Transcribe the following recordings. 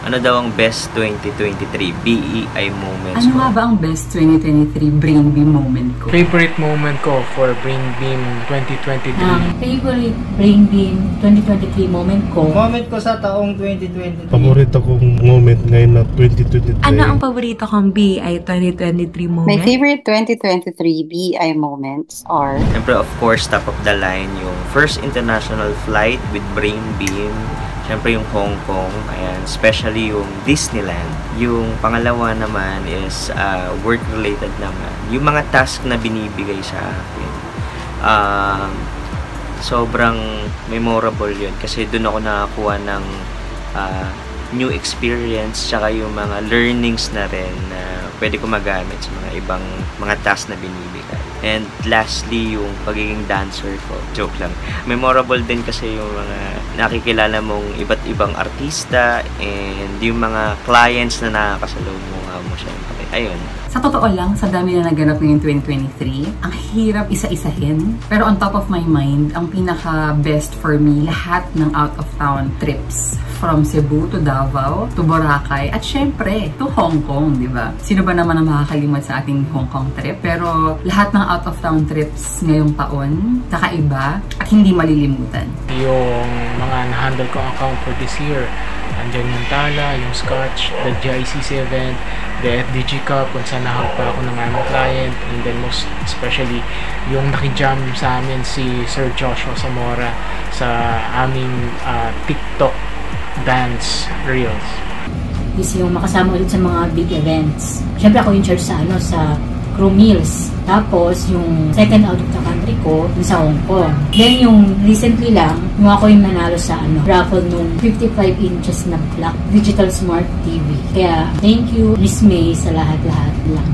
Ano daw ang best 2023 BEI moments Ano nga ba ang best 2023 Brain Beam moment ko? Favorite moment ko for Brain Beam 2023? Favorite Brain Beam 2023 moment ko? Moment ko sa taong 2023. Paborito kong moment ngayon na 2023. Ano ang paborito kong BEI 2023 moment? My favorite 2023 BEI moments are... Siyempre, of course, top of the line, yung first international flight with Brain Beam. Siyempre yung Hong Kong, ayan, especially yung Disneyland. Yung pangalawa naman is work-related naman. Yung mga task na binibigay sa akin. Sobrang memorable yun kasi doon ako nakakuha ng new experience tsaka yung mga learnings na rin na pwede ko magamit sa mga ibang mga tasks na binibigay. And lastly, yung pagiging dancer ko. Joke lang. Memorable din kasi yung mga nakikilala mong iba't ibang artista and yung mga clients na nakakasalubong mo syempre. Ayun. Sa totoo lang, sa dami na naganap ngayong 2023, ang hirap isa-isahin. Pero on top of my mind, ang pinaka-best for me, lahat ng out-of-town trips. From Cebu to Davao, to Boracay, at syempre, to Hong Kong, di ba? Sino ba naman ang makakalimot sa ating Hong Kong trip? Pero lahat ng out-of-town trips ngayong taon, kakaiba at hindi malilimutan. Yung mga na-handle kong account for this year, andyan yung Tala, yung Scotch, the GICC event, the FDG Cup, kung saan nahag pa ako ng aming client, and then most especially yung nakijam sa amin si Sir Joshua Zamora sa aming TikTok dance reels. Is yung makasama ulit sa mga big events. Siyempre ako yung charge sa crew meals. Tapos, yung second out of the country ko, yung sa Hong Kong. Then, yung recently lang, yung ako yung nanalo sa raffle nung 55 inches na black digital smart TV. Kaya, thank you, Miss May, sa lahat-lahat lang.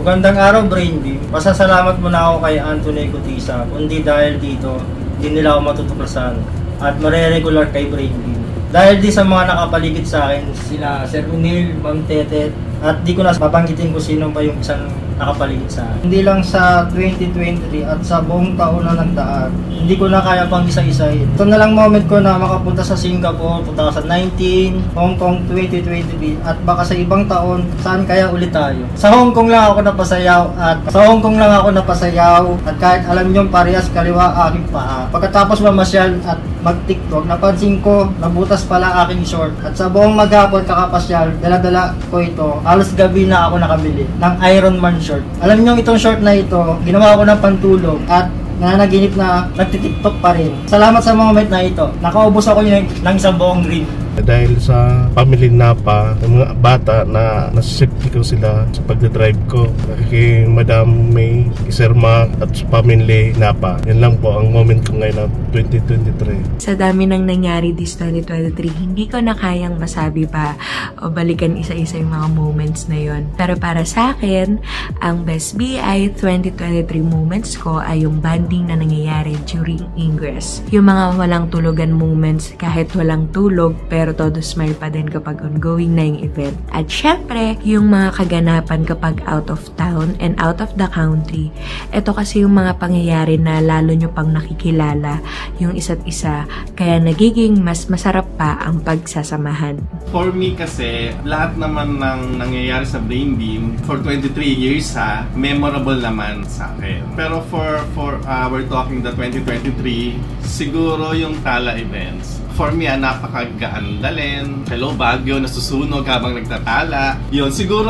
Magandang araw, Brain Beam. Pasasalamat muna ako kay Anthony Cotisa. Kundi dahil dito, hindi nila ako matutuklasan at mareregular kay Brain Beam. Dahil di sa mga nakapaligid sa akin, sila Sir Unil, Ma'am Tetet, at di ko na mabanggitin kung sino pa yung isang nakapaligid sa akin. Hindi lang sa 2023 at sa buong taon na nagdaan, hindi ko na kaya pang isa-isahin. Ito na lang moment ko na makapunta sa Singapore 2019, Hong Kong 2023, at baka sa ibang taon, saan kaya ulit tayo. Sa Hong Kong lang ako napasayaw at kahit alam nyo parehas kaliwa aking paa. Pagkatapos mamasyal at mag-TikTok, napansin ko nabutas pala aking short. At sa buong maghapon kakapasyal, dala-dala ko ito. Halos gabi na ako nakabili ng Iron Man short. Alam niyo itong short na ito, ginawa ko ng pantulog at nananaginip na nagtitiktok pa rin. Salamat sa moment na ito. Nakaubos ako ng isang buong green. Dahil sa family Napa, ng mga bata na nasisipti ko sila sa pagdadrive ko. Kay Madam May, Sir Mark at sa family Napa. Yan lang po ang moment ko ngayon na 2023. Sa dami ng nangyari this 2023, hindi ko na kayang masabi pa o balikan isa-isa yung mga moments na yon. Pero para sa akin, ang best BI 2023 moments ko ay yung bonding na nangyayari during ingress. Yung mga walang tulugan moments kahit walang tulog pero todo smile pa din kapag ongoing na yung event. At syempre, yung mga kaganapan kapag out of town and out of the country. Ito kasi yung mga pangyayari na lalo nyo pang nakikilala yung isa't isa, kaya nagiging mas masarap pa ang pagsasamahan. For me kasi, lahat naman ng nangyayari sa Brain Beam for 23 years memorable naman sa akin. Pero we're talking the 2023, siguro yung Tala events. For me, napakagaan dalhin. Hello, Baguio, nasusunog habang nagtatala. Yun, siguro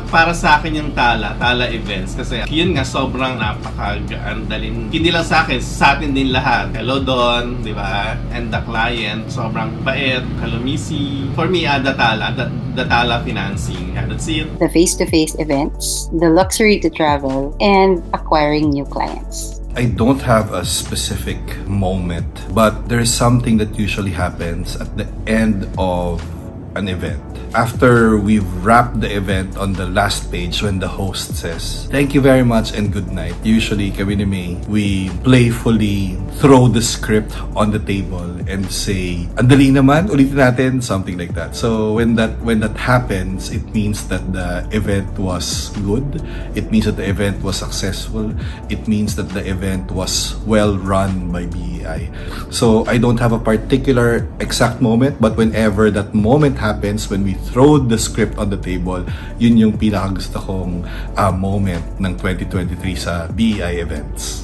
para sa akin yung Tala events. Kasi yun nga, sobrang napakagaan dalhin. Hindi lang sa akin, sa atin din lahat. Hello, Don, di ba? And the client, sobrang bait. Hello, Missy. For me, the Tala financing. Yeah, that's it. The face-to-face events, the luxury to travel, and acquiring new clients. I don't have a specific moment, but there's something that usually happens at the end of an event. After we've wrapped the event on the last page, when the host says, "Thank you very much and good night," usually kami ni May, we playfully throw the script on the table and say, "Andali naman, ulitin natin," something like that. So when that happens, it means that the event was good. It means that the event was successful. It means that the event was well run by BEI. So I don't have a particular exact moment, but whenever that moment happens, when we throw the script on the table, yun yung pinakagusto kong moment ng 2023 sa BEI events.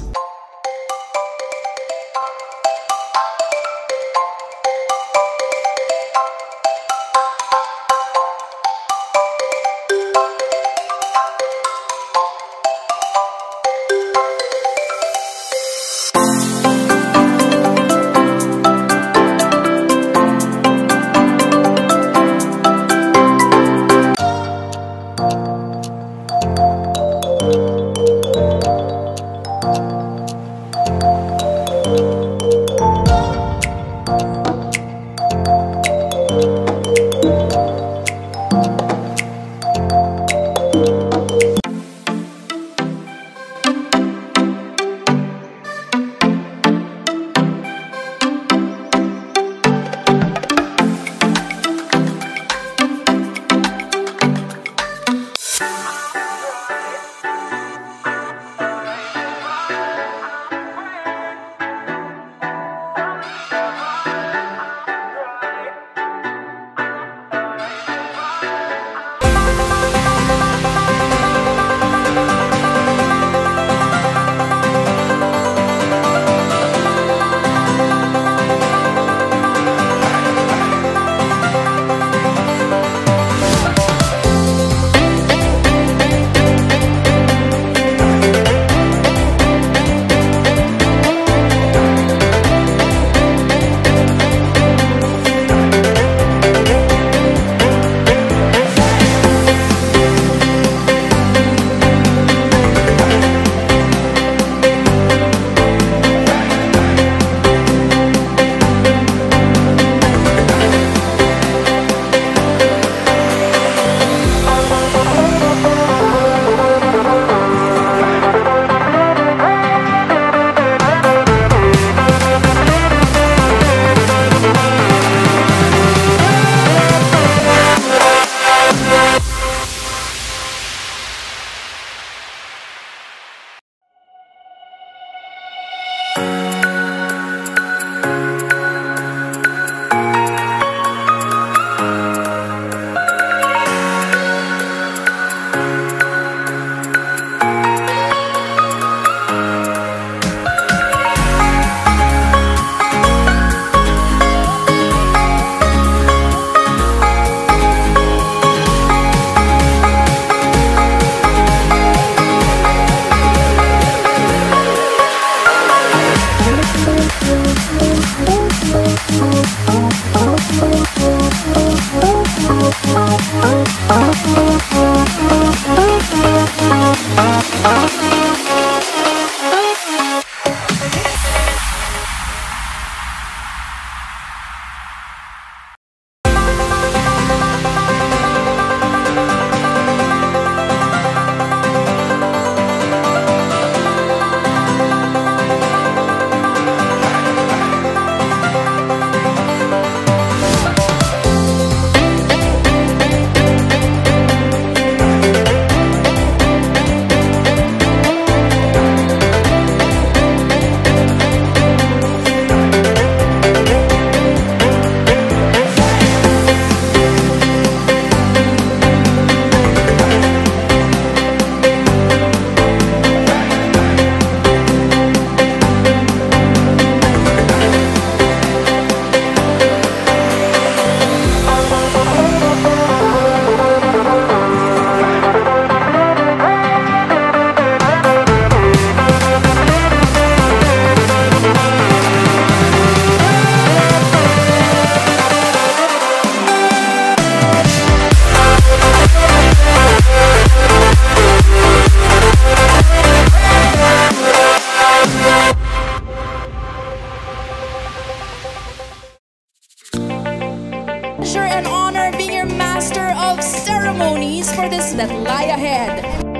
an honor being your master of ceremonies for this that lie ahead.